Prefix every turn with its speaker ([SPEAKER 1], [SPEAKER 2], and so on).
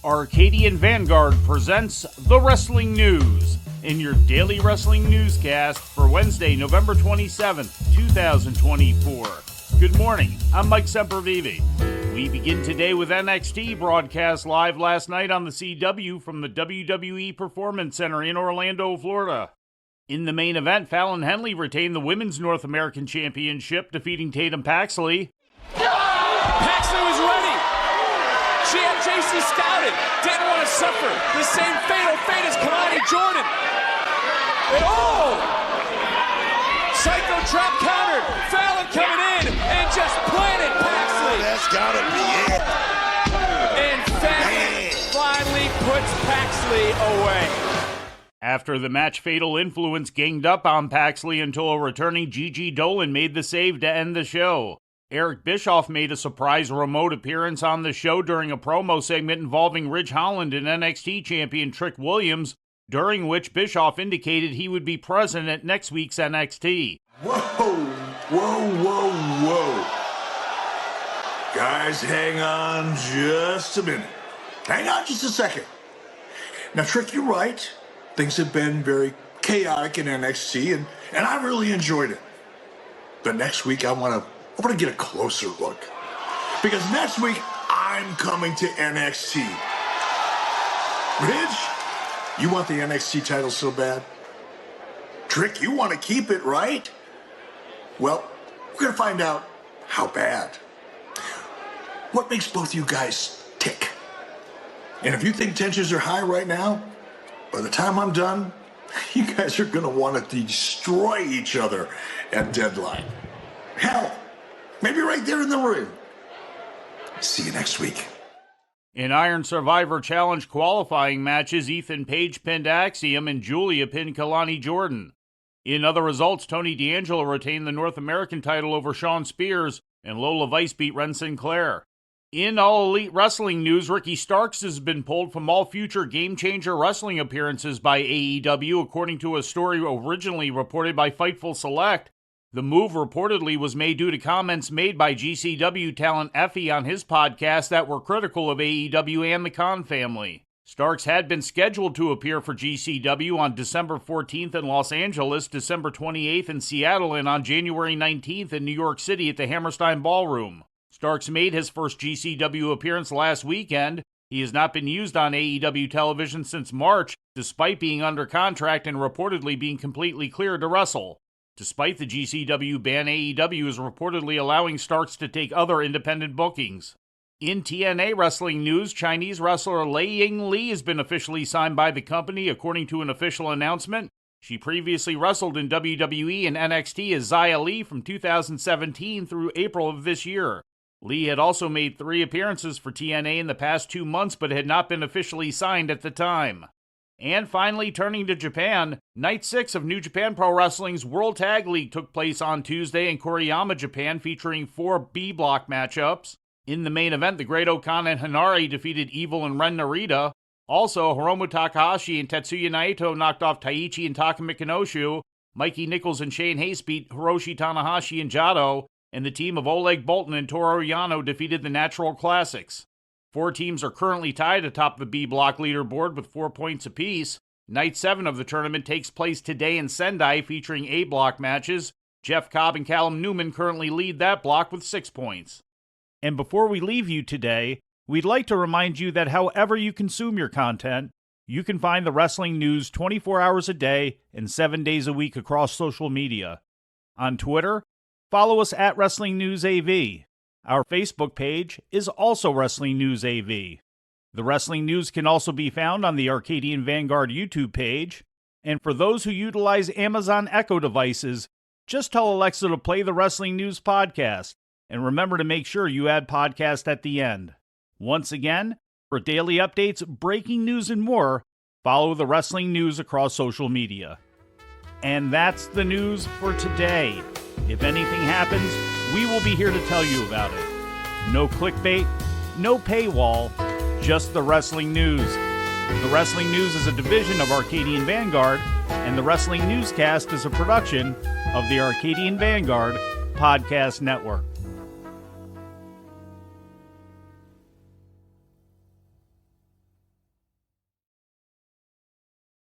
[SPEAKER 1] Arcadian Vanguard presents The Wrestling News in your daily wrestling newscast for Wednesday, November 27th, 2024. Good morning, I'm Mike Sempervive. We begin today with NXT broadcast live last night on the CW from the WWE Performance Center in Orlando, Florida. In the main event, Fallon Henley retained the Women's North American Championship, defeating Tatum Paxley.
[SPEAKER 2] Paxley was ready. She had Jayce scouted. Didn't want to suffer the same fatal fate as Kalani Jordan. And Psycho Trap countered. Fallon coming in and just planted Paxley.
[SPEAKER 3] That's gotta be it.
[SPEAKER 2] And Fallon finally puts Paxley away.
[SPEAKER 1] After the match, Fatal Influence ganged up on Paxley until a returning Gigi Dolan made the save to end the show. Eric Bischoff made a surprise remote appearance on the show during a promo segment involving Ridge Holland and NXT champion Trick Williams, during which Bischoff indicated he would be present at next week's NXT.
[SPEAKER 3] Whoa. Guys, hang on just a minute. Hang on just a second. Now, Trick, you're right. Things have been very chaotic in NXT, and I really enjoyed it. But next week, I want to get a closer look. Because next week, I'm coming to NXT. Ridge, you want the NXT title so bad? Trick, you want to keep it, right? Well, we're going to find out how bad. What makes both you guys tick? And if you think tensions are high right now, by the time I'm done, you guys are going to want to destroy each other at Deadline. Hell, maybe right there in the ring. See you next week.
[SPEAKER 1] In Iron Survivor Challenge qualifying matches, Ethan Page pinned Axiom and Julia pinned Kalani Jordan. In other results, Tony D'Angelo retained the North American title over Shawn Spears, and Lola Vice beat Ren Sinclair. In All Elite Wrestling news, Ricky Starks has been pulled from all future Game Changer wrestling appearances by AEW, according to a story originally reported by Fightful Select. The move reportedly was made due to comments made by GCW talent Effie on his podcast that were critical of AEW and the Khan family. Starks had been scheduled to appear for GCW on December 14th in Los Angeles, December 28th in Seattle, and on January 19th in New York City at the Hammerstein Ballroom. Starks made his first GCW appearance last weekend. He has not been used on AEW television since March, despite being under contract and reportedly being completely cleared to wrestle. Despite the GCW ban, AEW is reportedly allowing Starks to take other independent bookings. In TNA wrestling news, Chinese wrestler Lei Ying Li has been officially signed by the company, according to an official announcement. She previously wrestled in WWE and NXT as Xia Li from 2017 through April of this year. Lee had also made 3 appearances for TNA in the past 2 months, but had not been officially signed at the time. And finally, turning to Japan, Night 6 of New Japan Pro Wrestling's World Tag League took place on Tuesday in Koriyama, Japan, featuring 4 B-block matchups. In the main event, the Great Okan and Hanare defeated Evil and Ren Narita. Also, Hiromu Takahashi and Tetsuya Naito knocked off Taichi and Taka Mikanoshu. Mikey Nichols and Shane Hayes beat Hiroshi Tanahashi and Jado. And the team of Oleg Boltin and Toru Yano defeated the Natural Classics. 4 teams are currently tied atop the B-block leaderboard with 4 points apiece. Night 7 of the tournament takes place today in Sendai, featuring A-block matches. Jeff Cobb and Callum Newman currently lead that block with 6 points. And before we leave you today, we'd like to remind you that however you consume your content, you can find the wrestling news 24 hours a day and 7 days a week across social media. On Twitter, follow us at Wrestling News AV. Our Facebook page is also Wrestling News AV. The Wrestling News can also be found on the Arcadian Vanguard YouTube page. And for those who utilize Amazon Echo devices, just tell Alexa to play the Wrestling News podcast. And remember to make sure you add podcast at the end. Once again, for daily updates, breaking news, and more, follow the Wrestling News across social media. And that's the news for today. If anything happens, we will be here to tell you about it. No clickbait, no paywall, just the Wrestling News. The Wrestling News is a division of Arcadian Vanguard, and the Wrestling Newscast is a production of the Arcadian Vanguard Podcast Network.